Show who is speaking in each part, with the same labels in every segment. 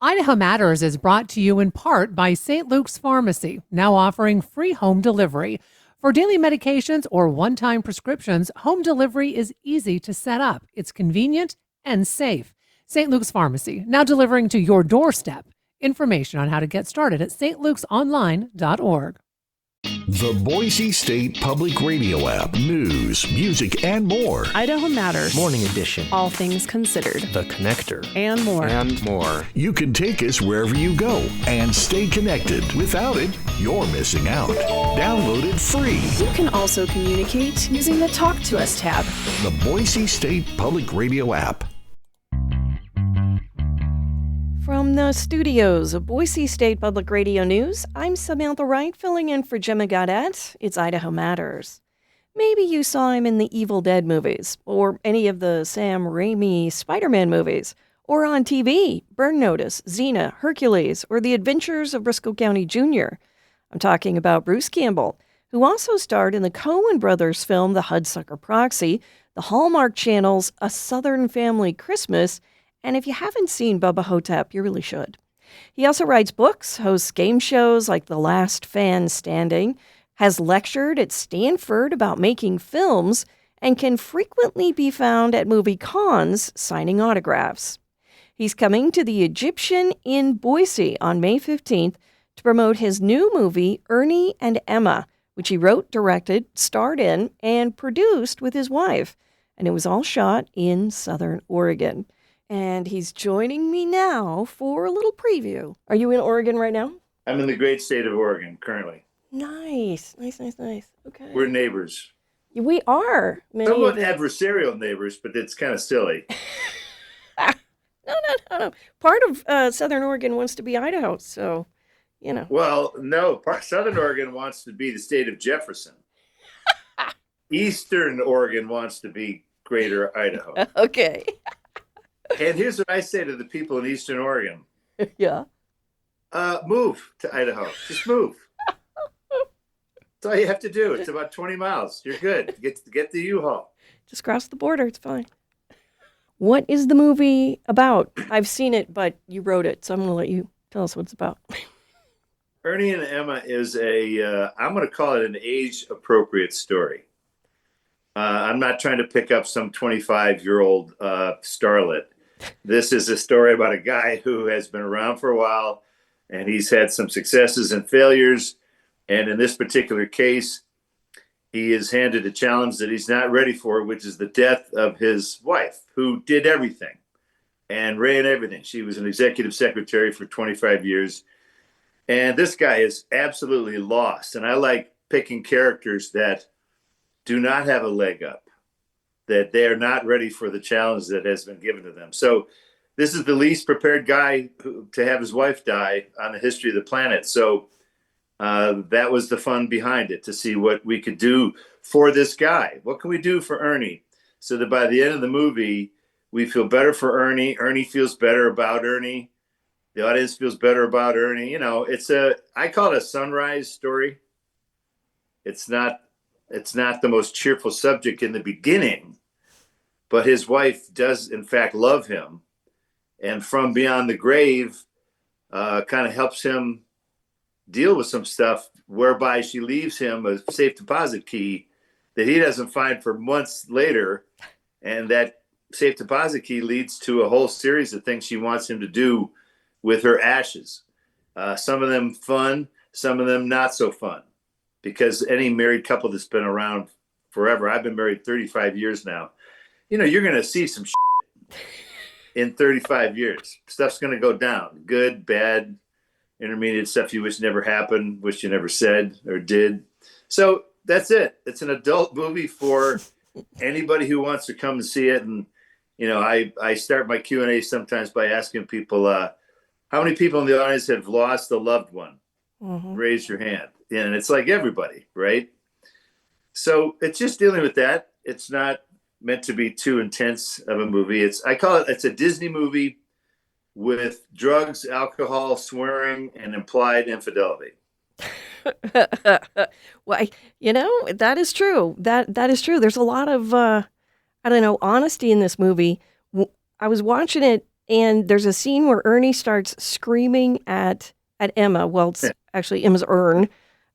Speaker 1: Idaho Matters is brought to you in part by St. Luke's Pharmacy, now offering free home delivery. For daily medications or one-time prescriptions, home delivery is easy to set up. It's convenient and safe. St. Luke's Pharmacy, now delivering to your doorstep. Information on how to get started at stlukesonline.org.
Speaker 2: The Boise State Public Radio app. News, music, and more.
Speaker 3: Idaho Matters.
Speaker 4: Morning Edition.
Speaker 3: All things considered.
Speaker 4: The Connector.
Speaker 3: And more.
Speaker 4: And more.
Speaker 2: You can take us wherever you go and stay connected. Without it, you're missing out. Download it free.
Speaker 3: You can also communicate using the Talk to Us tab.
Speaker 2: The Boise State Public Radio app.
Speaker 3: From the studios of Boise State Public Radio News, I'm Samantha Wright, filling in for Gemma Gaudette. It's Idaho Matters. Maybe you saw him in the Evil Dead movies, or any of the Sam Raimi Spider-Man movies, or on TV, Burn Notice, Xena, Hercules, or The Adventures of Briscoe County Jr. I'm talking about Bruce Campbell, who also starred in the Coen Brothers film The Hudsucker Proxy, the Hallmark Channel's A Southern Family Christmas, and if you haven't seen Bubba Hotep, you really should. He also writes books, hosts game shows like The Last Fan Standing, has lectured at Stanford about making films, and can frequently be found at movie cons signing autographs. He's coming to the Egyptian in Boise on May 15th to promote his new movie, Ernie and Emma, which he wrote, directed, starred in, and produced with his wife. And it was all shot in Southern Oregon. And he's joining me now for a little preview. Are you in Oregon right now?
Speaker 5: I'm in the great state of Oregon currently.
Speaker 3: Nice. Okay.
Speaker 5: We're neighbors.
Speaker 3: We are.
Speaker 5: Somewhat adversarial neighbors, but it's kind of silly.
Speaker 3: No. Part of Southern Oregon wants to be Idaho, so, you know.
Speaker 5: Well, no. Southern Oregon wants to be the state of Jefferson. Eastern Oregon wants to be Greater Idaho.
Speaker 3: Okay.
Speaker 5: And here's what I say to the people in Eastern Oregon.
Speaker 3: Yeah.
Speaker 5: Move to Idaho. Just move. That's all you have to do. It's about 20 miles. You're good. Get the U-Haul.
Speaker 3: Just cross the border. It's fine. What is the movie about? I've seen it, but you wrote it, so I'm going to let you tell us what it's about.
Speaker 5: Ernie and Emma is I'm going to call it an age-appropriate story. I'm not trying to pick up some 25-year-old starlet. This is a story about a guy who has been around for a while, and he's had some successes and failures. And in this particular case, he is handed a challenge that he's not ready for, which is the death of his wife, who did everything and ran everything. She was an executive secretary for 25 years. And this guy is absolutely lost. And I like picking characters that do not have a leg up, that they are not ready for the challenge that has been given to them. So this is the least prepared guy to have his wife die on the history of the planet. So that was the fun behind it, to see what we could do for this guy. What can we do for Ernie? So that by the end of the movie, we feel better for Ernie. Ernie feels better about Ernie. The audience feels better about Ernie. You know, I call it a sunrise story. It's not the most cheerful subject in the beginning, but his wife does, in fact, love him. And from beyond the grave, kind of helps him deal with some stuff, whereby she leaves him a safe deposit key that he doesn't find for months later. And that safe deposit key leads to a whole series of things she wants him to do with her ashes. Some of them fun, some of them not so fun. Because any married couple that's been around forever, I've been married 35 years now, you know, you're going to see some shit in 35 years. Stuff's going to go down. Good, bad, intermediate stuff you wish never happened, wish you never said or did. So that's it. It's an adult movie for anybody who wants to come and see it. And, you know, I start my Q&A sometimes by asking people, how many people in the audience have lost a loved one? Mm-hmm. Raise your hand. And it's like everybody, right? So it's just dealing with that. It's not meant to be too intense of a movie. it's a Disney movie with drugs, alcohol, swearing, and implied infidelity.
Speaker 3: Well, you know, that is true. That is true. There's a lot of, honesty in this movie. I was watching it And there's a scene where Ernie starts screaming at Emma. Well, it's actually Emma's Ern,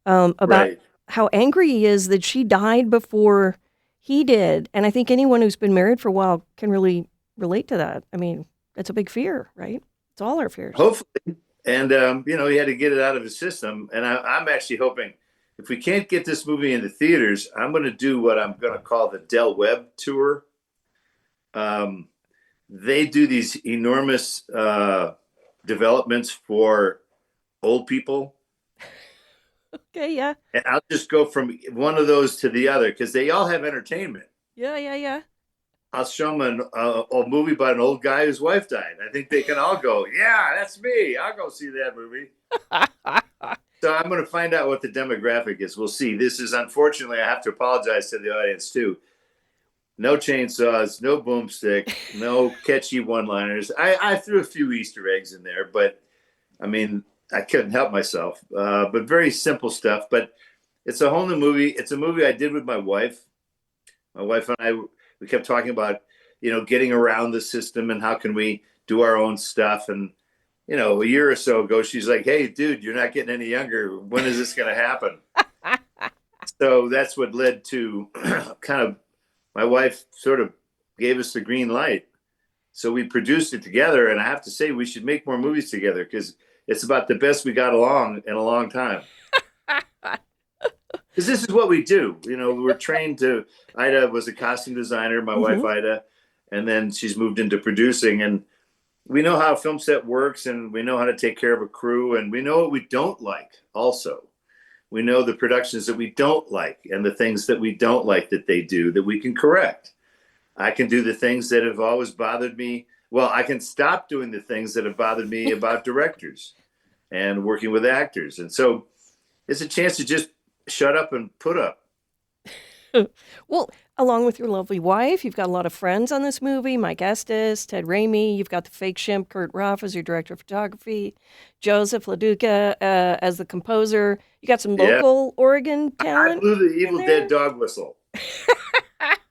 Speaker 3: about
Speaker 5: Right.
Speaker 3: how angry he is that she died before he did. And I think anyone who's been married for a while can really relate to that. I mean, that's a big fear, right? It's all our fears.
Speaker 5: Hopefully. And, he had to get it out of his system. And I'm actually hoping if we can't get this movie into theaters, I'm going to do what I'm going to call the Del Webb tour. They do these enormous developments for old people.
Speaker 3: Okay, yeah.
Speaker 5: And I'll just go from one of those to the other because they all have entertainment.
Speaker 3: Yeah.
Speaker 5: I'll show them a movie about an old guy whose wife died. I think they can all go, yeah, that's me. I'll go see that movie. So I'm going to find out what the demographic is. We'll see. This is, unfortunately, I have to apologize to the audience, too. No chainsaws, no boomstick, no catchy one-liners. I threw a few Easter eggs in there, but, I mean, I couldn't help myself. But very simple stuff. But it's a whole new movie. It's a movie I did with my wife. My wife and I, we kept talking about, getting around the system and how can we do our own stuff. And, a year or so ago, she's like, hey, dude, you're not getting any younger. When is this going to happen? So that's what led to kind of my wife sort of gave us the green light. So we produced it together. And I have to say, we should make more movies together because it's about the best we got along in a long time. Because this is what we do. We're trained to, Ida was a costume designer, my wife, Ida, and then she's moved into producing. And we know how a film set works and we know how to take care of a crew and we know what we don't like also. We know the productions that we don't like and the things that we don't like that they do that we can correct. I can do the things that have always bothered me. Well, I can stop doing the things that have bothered me about directors and working with actors. And so it's a chance to just shut up and put up.
Speaker 3: Well, along with your lovely wife, you've got a lot of friends on this movie. Mike Estes, Ted Raimi. You've got the fake shimp, Kurt Ruff, as your director of photography. Joseph LaDuca as the composer. You got some local Oregon talent.
Speaker 5: I blew the Evil Dead dog whistle.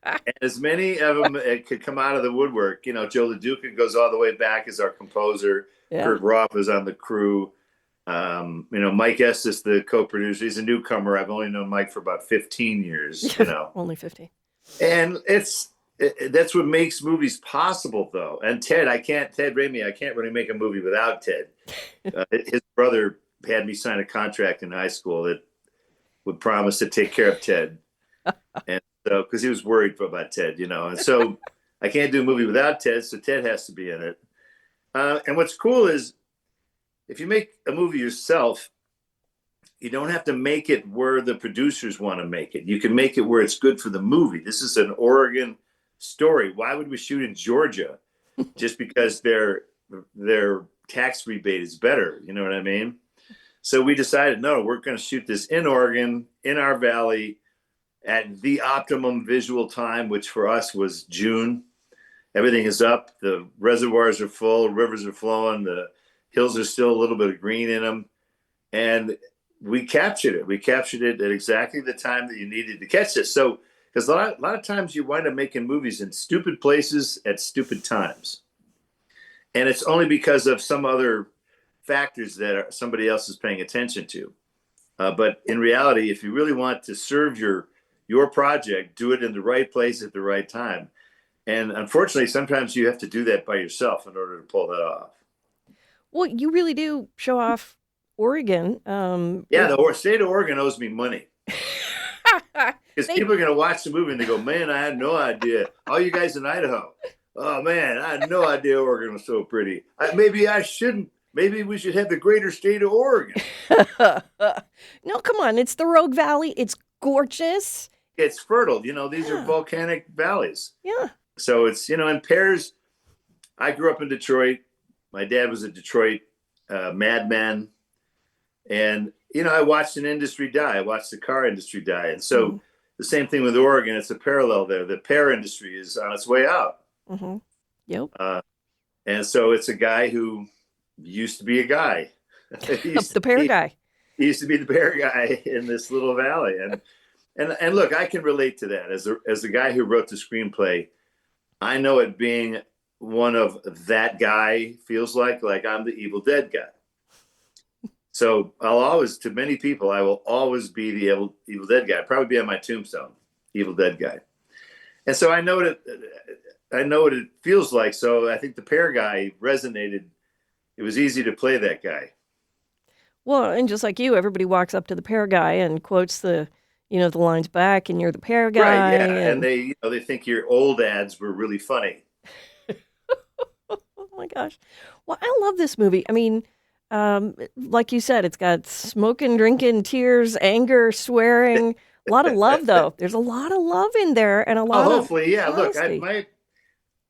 Speaker 5: And as many of them could come out of the woodwork. Joe LaDuca goes all the way back as our composer. Yeah. Kurt Ruff is on the crew. Mike Estes, the co-producer, he's a newcomer. I've only known Mike for about 15 years,
Speaker 3: Only 15.
Speaker 5: And that's what makes movies possible, though. And Ted Raimi, I can't really make a movie without Ted. His brother had me sign a contract in high school that would promise to take care of Ted. And so, because he was worried about Ted, and so I can't do a movie without Ted, so Ted has to be in it. And what's cool is, if you make a movie yourself, you don't have to make it where the producers want to make it. You can make it where it's good for the movie. This is an Oregon story. Why would we shoot in Georgia just because their tax rebate is better? You know what I mean? So we decided, no, we're going to shoot this in Oregon, in our valley, at the optimum visual time, which for us was June. Everything is up. The reservoirs are full. Rivers are flowing. The hills are still a little bit of green in them. And we captured it. We captured it at exactly the time that you needed to catch it. So, because a lot of times you wind up making movies in stupid places at stupid times. And it's only because of some other factors that somebody else is paying attention to. But in reality, if you really want to serve your project, do it in the right place at the right time. And unfortunately, sometimes you have to do that by yourself in order to pull that off.
Speaker 3: Well, you really do show off Oregon.
Speaker 5: The state of Oregon owes me money. Because people are going to watch the movie and they go, man, I had no idea. All you guys in Idaho. Oh, man, I had no idea Oregon was so pretty. Maybe I shouldn't. Maybe we should have the greater state of Oregon.
Speaker 3: No, come on. It's the Rogue Valley. It's gorgeous.
Speaker 5: It's fertile. These are volcanic valleys.
Speaker 3: Yeah.
Speaker 5: So it's, in pairs. I grew up in Detroit. My dad was a Detroit madman. And, I watched an industry die. I watched the car industry die. And so the same thing with Oregon. It's a parallel there. The pear industry is on its way out.
Speaker 3: Mm-hmm. Yep.
Speaker 5: And so it's a guy who used to be a guy.
Speaker 3: The pear guy.
Speaker 5: He used to be the pear guy in this little valley. And look, I can relate to that. As the guy who wrote the screenplay, I know it being one of that guy feels like I'm the Evil Dead guy. So I'll always, to many people, I will always be the Evil Dead guy. I'd probably be on my tombstone, Evil Dead guy. And so I know what it feels like. So I think the Pear guy resonated. It was easy to play that guy.
Speaker 3: Well, and just like you, everybody walks up to the Pear guy and quotes the lines back, and you're the Pear guy.
Speaker 5: Right, yeah. And they think your old ads were really funny.
Speaker 3: Oh my gosh. Well, I love this movie. I mean, like you said, it's got smoking, drinking, tears, anger, swearing. A lot of love, though. There's a lot of love in there, and a lot of
Speaker 5: hopefully, yeah.
Speaker 3: honesty.
Speaker 5: Look,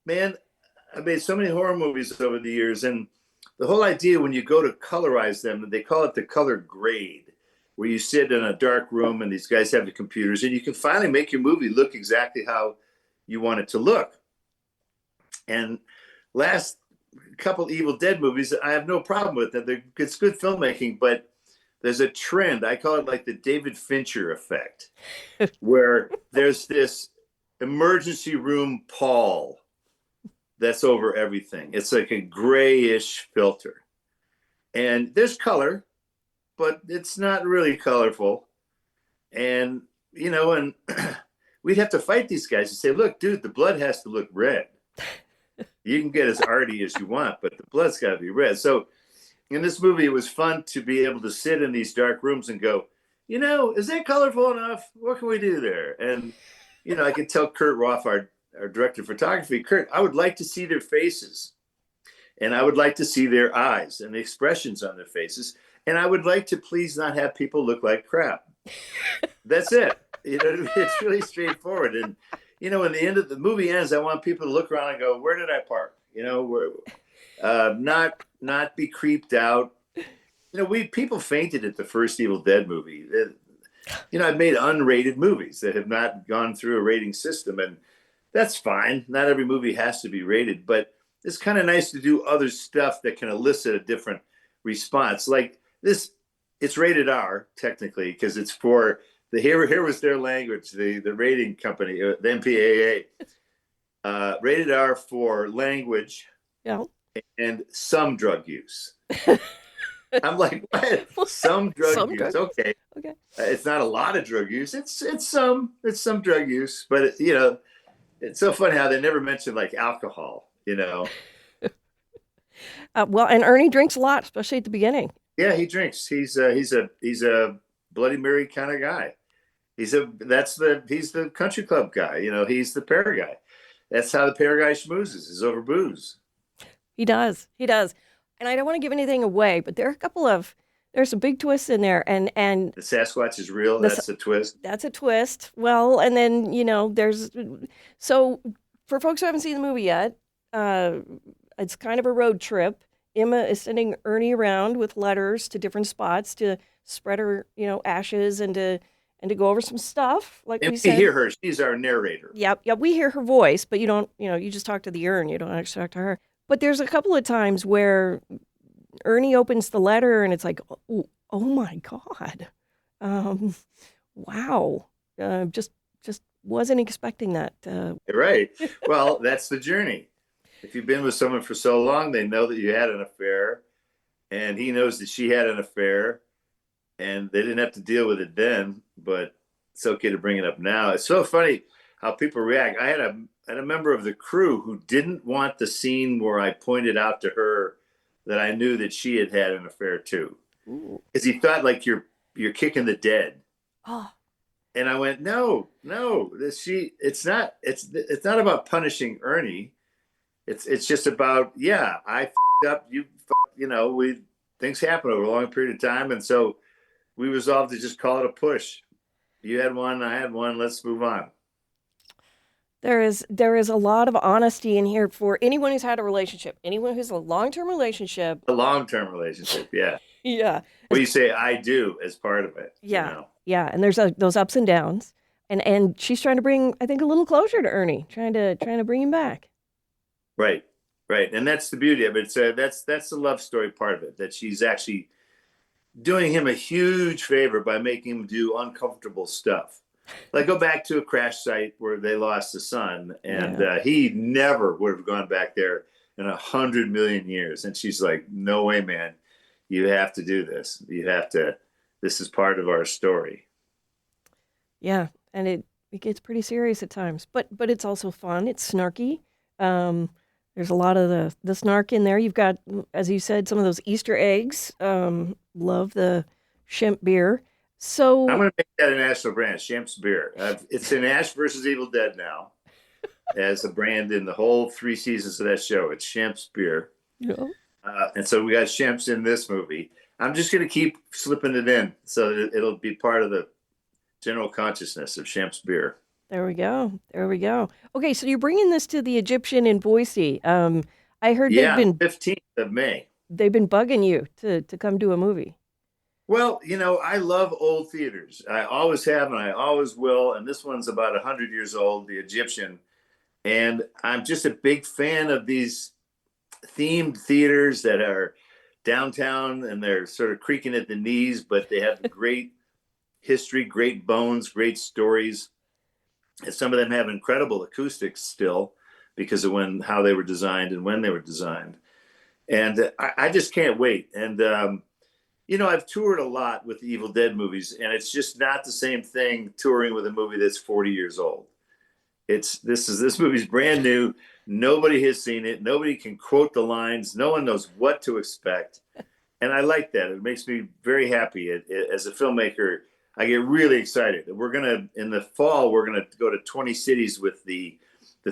Speaker 5: I made so many horror movies over the years, and the whole idea when you go to colorize them, they call it the color grade, where you sit in a dark room and these guys have the computers, and you can finally make your movie look exactly how you want it to look. And last couple Evil Dead movies, I have no problem with them. It's good filmmaking, but there's a trend. I call it like the David Fincher effect, where there's this emergency room pall that's over everything. It's like a grayish filter. And there's color, but it's not really colorful. And, and we'd have to fight these guys and say, look, dude, the blood has to look red. You can get as arty as you want, but the blood's got to be red. So in this movie, it was fun to be able to sit in these dark rooms and go, is that colorful enough? What can we do there? And, I could tell Kurt Roth, our director of photography, Kurt, I would like to see their faces. And I would like to see their eyes and the expressions on their faces. And I would like to please not have people look like crap. That's it. It's really straightforward. And, when the end of the movie ends, I want people to look around and go, where did I park? Not be creeped out. People fainted at the first Evil Dead movie. I've made unrated movies that have not gone through a rating system, and that's fine. Not every movie has to be rated, but it's kind of nice to do other stuff that can elicit a different response. Like this, it's rated R technically because it's for here was their language, the rating company, the MPAA, rated R for language,
Speaker 3: yeah,
Speaker 5: and some drug use. I'm like, what? Some drug use. Okay. It's not a lot of drug use. It's some drug use, but it's so funny how they never mention like alcohol.
Speaker 3: Well, and Ernie drinks a lot, especially at the beginning.
Speaker 5: Yeah, he drinks. He's a Bloody Mary kind of guy. He's the country club guy. He's the Pear guy. That's how the Pear guy schmoozes, is over booze.
Speaker 3: He does. And I don't want to give anything away, but there's some big twists in there. And
Speaker 5: the Sasquatch is real. That's a twist.
Speaker 3: That's a twist. Well, and then, so for folks who haven't seen the movie yet, it's kind of a road trip. Emma is sending Ernie around with letters to different spots to spread her, ashes and to go over some stuff. Like we said.
Speaker 5: We hear her. She's our narrator.
Speaker 3: Yep. We hear her voice, but you don't, you just talk to the urn. You don't actually talk to her. But there's a couple of times where Ernie opens the letter and it's like, oh my God. Wow. Just wasn't expecting that.
Speaker 5: Right. Well, that's the journey. If you've been with someone for so long, they know that you had an affair, and he knows that she had an affair, and they didn't have to deal with it then, but it's okay to bring it up now. It's so funny how people react. I had a member of the crew who didn't want the scene where I pointed out to her that I knew that she had an affair too, because he thought like you're kicking the dead.
Speaker 3: Oh.
Speaker 5: And I went, no, it's not about punishing Ernie. It's just about, I f***ed up, things happen over a long period of time, and so we resolved to just call it a push. You had one, I had one, let's move on.
Speaker 3: There is a lot of honesty in here for anyone who's had a relationship, anyone who's a long-term relationship.
Speaker 5: A long-term relationship, yeah.
Speaker 3: Yeah.
Speaker 5: Well, you say I do as part of it.
Speaker 3: Yeah, yeah, and there's those ups and downs, and she's trying to bring, I think, a little closure to Ernie, trying to bring him back.
Speaker 5: Right, and that's the beauty of it. So that's the love story part of it. That she's actually doing him a huge favor by making him do uncomfortable stuff. Like go back to a crash site where they lost a son, and
Speaker 3: Yeah.
Speaker 5: he never would have gone back there in 100 million years. And she's like, "No way, man! You have to do this. You have to. This is part of our story."
Speaker 3: Yeah, and it gets pretty serious at times, but it's also fun. It's snarky. There's a lot of the snark in there. You've got, as you said, some of those Easter eggs. Love the Shemp beer.
Speaker 5: I'm
Speaker 3: So
Speaker 5: going to make that a national brand, Shemp's Beer. It's in Ash versus Evil Dead now as a brand in the whole 3 seasons of that show. It's Shemp's Beer.
Speaker 3: yeah.
Speaker 5: And so we got Shemp's in this movie. I'm just going to keep slipping it in so that it'll be part of the general consciousness of Shemp's Beer.
Speaker 3: There we go. There we go. Okay, so you're bringing this to the Egyptian in Boise. I heard
Speaker 5: Yeah, 15th of May.
Speaker 3: they've been bugging you to come do a movie.
Speaker 5: Well, I love old theaters. I always have, and I always will. And this one's about 100 years old, the Egyptian. And I'm just a big fan of these themed theaters that are downtown and they're sort of creaking at the knees, but they have great history, great bones, great stories. And some of them have incredible acoustics still because of how they were designed and when they were designed. And I just can't wait. And, I've toured a lot with the Evil Dead movies, and it's just not the same thing touring with a movie that's 40 years old. This movie's brand new. Nobody has seen it. Nobody can quote the lines. No one knows what to expect. And I like that. It makes me very happy. As a filmmaker, I get really excited. In the fall, we're going to go to 20 cities with the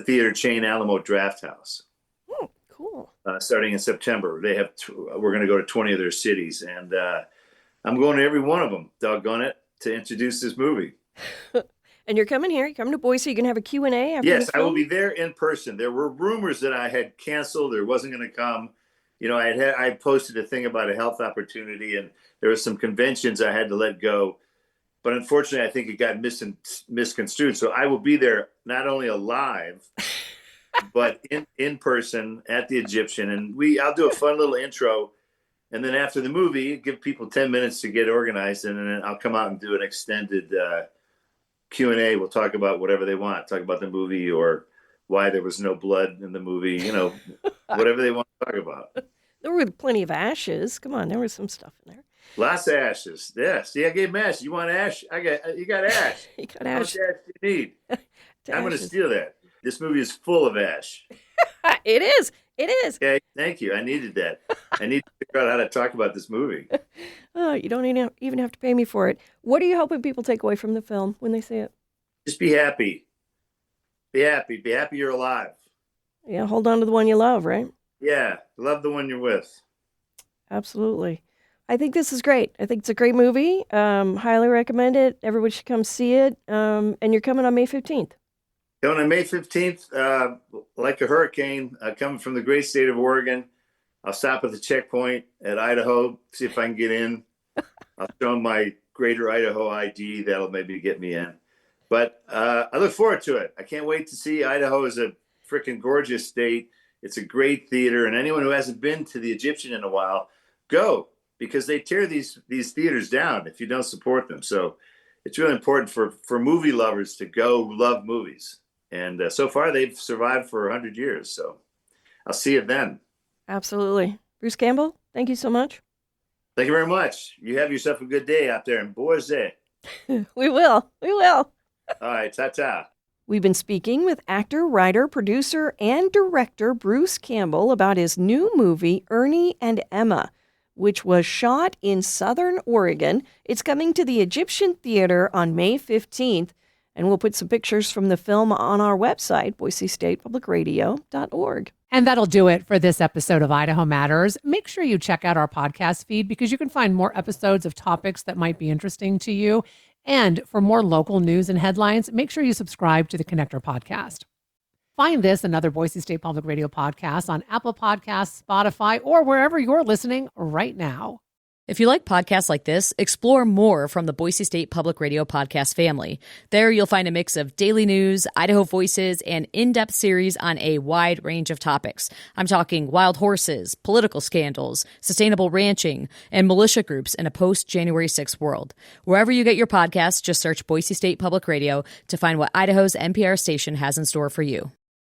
Speaker 5: theater chain Alamo Drafthouse.
Speaker 3: Oh, cool.
Speaker 5: Starting in September. We're going to go to 20 of their cities. And I'm going to every one of them, doggone it, to introduce this movie.
Speaker 3: And you're coming here. You're coming to Boise. You're going to have a Q&A after
Speaker 5: Yes,
Speaker 3: the
Speaker 5: I will
Speaker 3: film?
Speaker 5: be there in person. There were rumors that I had canceled or wasn't going to come. I posted a thing about a health opportunity, and there were some conventions I had to let go. But unfortunately, I think it got misconstrued. So I will be there not only alive, but in person at the Egyptian. And I'll do a fun little intro. And then after the movie, give people 10 minutes to get organized. And then I'll come out and do an extended Q&A. We'll talk about whatever they want. Talk about the movie or why there was no blood in the movie. Whatever they want to talk about.
Speaker 3: There were plenty of ashes. Come on, there was some stuff in there.
Speaker 5: Lots of ashes. Yeah. See, I gave them ash. You want ash? You got ash.
Speaker 3: You got
Speaker 5: How
Speaker 3: ash.
Speaker 5: much ash do you need? I'm going to
Speaker 3: Ashes.
Speaker 5: steal that. This movie is full of ash.
Speaker 3: It is. It is.
Speaker 5: Okay. Thank you. I needed that. I need to figure out how to talk about this movie.
Speaker 3: Oh, you don't even have to pay me for it. What are you hoping people take away from the film when they see it?
Speaker 5: Just be happy. Be happy. Be happy you're alive.
Speaker 3: Yeah, hold on to the one you love, right?
Speaker 5: Yeah. Love the one you're with.
Speaker 3: Absolutely. I think this is great. I think it's a great movie. Highly recommend it. Everybody should come see it. And you're coming on May 15th.
Speaker 5: Coming on May 15th, like a hurricane, coming from the great state of Oregon. I'll stop at the checkpoint at Idaho, see if I can get in. I'll show them my Greater Idaho ID. That'll maybe get me in. But I look forward to it. I can't wait to see. Idaho is a freaking gorgeous state. It's a great theater. And anyone who hasn't been to the Egyptian in a while, go, because they tear these theaters down if you don't support them. So it's really important for movie lovers to go love movies. And so far, they've survived for 100 years. So I'll see you then.
Speaker 3: Absolutely. Bruce Campbell, thank you so much.
Speaker 5: Thank you very much. You have yourself a good day out there in Boise.
Speaker 3: We will. We will.
Speaker 5: All right. Ta-ta.
Speaker 3: We've been speaking with actor, writer, producer, and director Bruce Campbell about his new movie, Ernie and Emma, which was shot in Southern Oregon. It's coming to the Egyptian Theater on May 15th, and we'll put some pictures from the film on our website, boisestatepublicradio.org.
Speaker 1: And that'll do it for this episode of Idaho Matters. Make sure you check out our podcast feed because you can find more episodes of topics that might be interesting to you. And for more local news and headlines, make sure you subscribe to the Connector podcast. Find this and other Boise State Public Radio podcasts on Apple Podcasts, Spotify, or wherever you're listening right now.
Speaker 4: If you like podcasts like this, explore more from the Boise State Public Radio podcast family. There you'll find a mix of daily news, Idaho Voices, and in-depth series on a wide range of topics. I'm talking wild horses, political scandals, sustainable ranching, and militia groups in a post-January 6th world. Wherever you get your podcasts, just search Boise State Public Radio to find what Idaho's NPR station has in store for you.